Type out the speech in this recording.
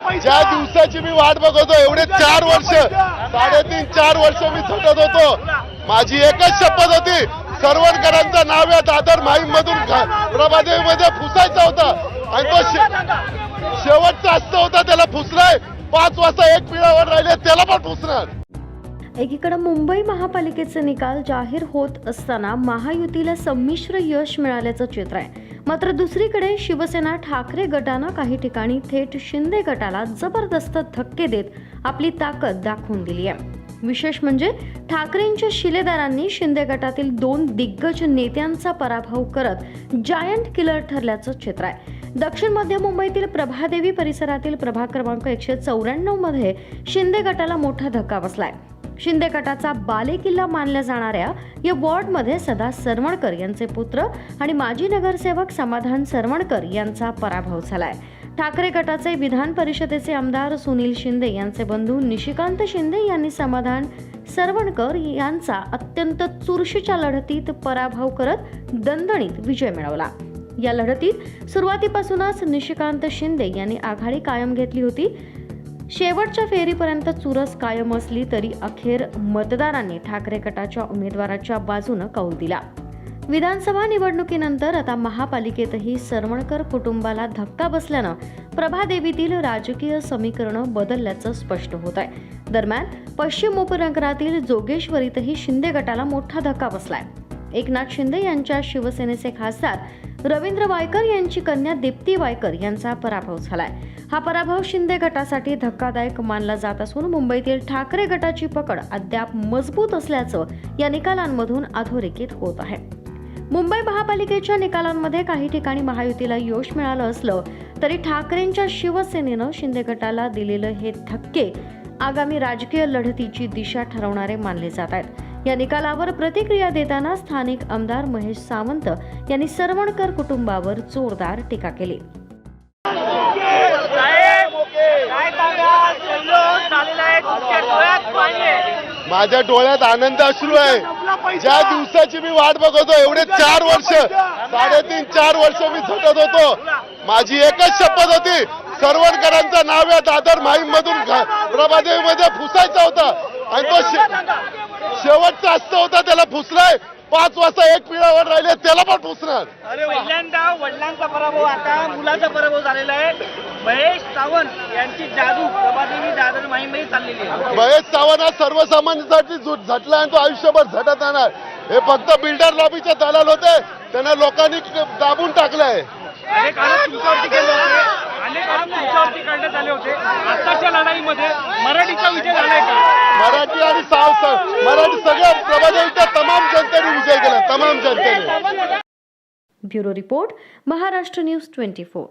ज्या दिवसाची मी वाट बघतो एवढे 4 वर्ष 3.5-4 वर्ष मी झटत होतो। माझी एकच शपथ होती, सरवणकरांचं नाव या दादर माहीम मधून प्रभादेवीमध्ये फुसायचा होता आणि तो शेवटचा अस्त्र होता, त्याला फुसलाय। 5 वाजता एक पिढावर राहिले त्याला पण फुसणार। एकीकडे मुंबई महापालिकेचे निकाल जाहीर होत असताना महायुतीला संमिश्र यश मिळाल्याचं चित्र आहे। मात्र दुसरीकडे शिवसेना ठाकरे गटानं काही ठिकाणी थेट शिंदे गटाला जबरदस्त धक्के देत आपली ताकद दाखवून दिली आहे। विशेष म्हणजे ठाकरेंच्या शिलेदारांनी शिंदे गटातील 2 दिग्गज नेत्यांचा पराभव करत जायंट किलर ठरल्याचं चित्र आहे। दक्षिण मध्य मुंबईतील प्रभादेवी परिसरातील प्रभाग क्रमांक 194 मध्ये शिंदे गटाला मोठा धक्का बसलाय। शिंदे गटाचा बालेकिल्ला मानल्या जाणाऱ्या या वॉर्डमध्ये सदा सरवणकर यांचे पुत्र आणि माजी नगरसेवक समाधान सरवणकर यांचा पराभव झालाय। ठाकरे गटाचे विधान परिषदेचे आमदार सुनील शिंदे यांचे बंधू निशिकांत शिंदे यांनी समाधान सरवणकर यांचा अत्यंत चुरशीच्या लढतीत पराभव करत दणदणीत विजय मिळवला। या लढतीत सुरुवातीपासूनच निशिकांत शिंदे यांनी आघाडी कायम घेतली होती। शेवटच्या फेरीपर्यंत चुरस कायम असली तरी अखेर मतदारांनी ठाकरे गटाच्या उमेदवाराच्या बाजूने कौल दिला। विधानसभा निवडणुकीनंतर आता महापालिकेतही सरवणकर कुटुंबाला धक्का बसल्यानं प्रभादेवीतील राजकीय समीकरण बदलल्याचं स्पष्ट होत आहे। दरम्यान पश्चिम उपनगरातील जोगेश्वरीतही शिंदे गटाला मोठा धक्का बसलाय। एकनाथ शिंदे यांच्या शिवसेनेचे खासदार रवींद्र वायकर यांची कन्या दीप्ती वायकर यांचा पराभव झालाय। हा पराभव शिंदे गटासाठी धक्कादायक मानला जात असून मुंबईतील ठाकरे गटाची पकड अद्याप मजबूत असल्याचं या निकालांमधून अधोरेखित होत आहे। मुंबई महापालिकेच्या निकालांमध्ये काही ठिकाणी महायुतीला यश मिळालं असलं तरी ठाकरेंच्या शिवसेनेनं शिंदे गटाला दिलेले हे धक्के आगामी राजकीय लढतीची दिशा ठरवणारे मानले जात आहेत। या निकालावर प्रतिक्रिया देताना स्थानिक आमदार महेश सावंत यांनी सरवणकर कुटुंबावर जोरदार टीका केली। माझ्या डोळ्यात आनंद अश्रू आहे। ज्या दिवसाची मी वाट बघतो एवढे 4 वर्ष 3.5-4 वर्ष मी झटत होतो। माझी एकच शपथ होती, सरवणकरांचं नाव या दादर माहीम मधून प्रभादेवीमध्ये फुसायचा होता आणि तो शेवटचा अस्त्र होता, त्याला फुसलाय। 5 वाजता एक पिढावर राहिले त्याला पण फुसणार। पहिल्यांदा वडिलांचा पराभव, आता मुलाचा पराभव झालेला आहे। महेश सावंत यांची जादू प्रभादेवी दादर माहीममध्ये चाललेली आहे। महेश सावंत हा सर्वसामान्यांसाठी झटला आणि तो आयुष्यभर झटत राहणार। हे फक्त बिल्डर लॉबीचे दलाल होते, त्यांना लोकांनी दाबून टाकलंय। अनेक आरोप तुमच्यावरती केले होते, अनेक आरोप तुमच्यावरती करण्यात आले होते। आताच्या लढाईमध्ये मराठीचा विजय झालाय का? मराठी आणि मराठी सगळ्या प्रभादेवीच्या तमाम जनतेने विजय केला, तमाम जनतेने। Bureau report, Maharashtra news 24।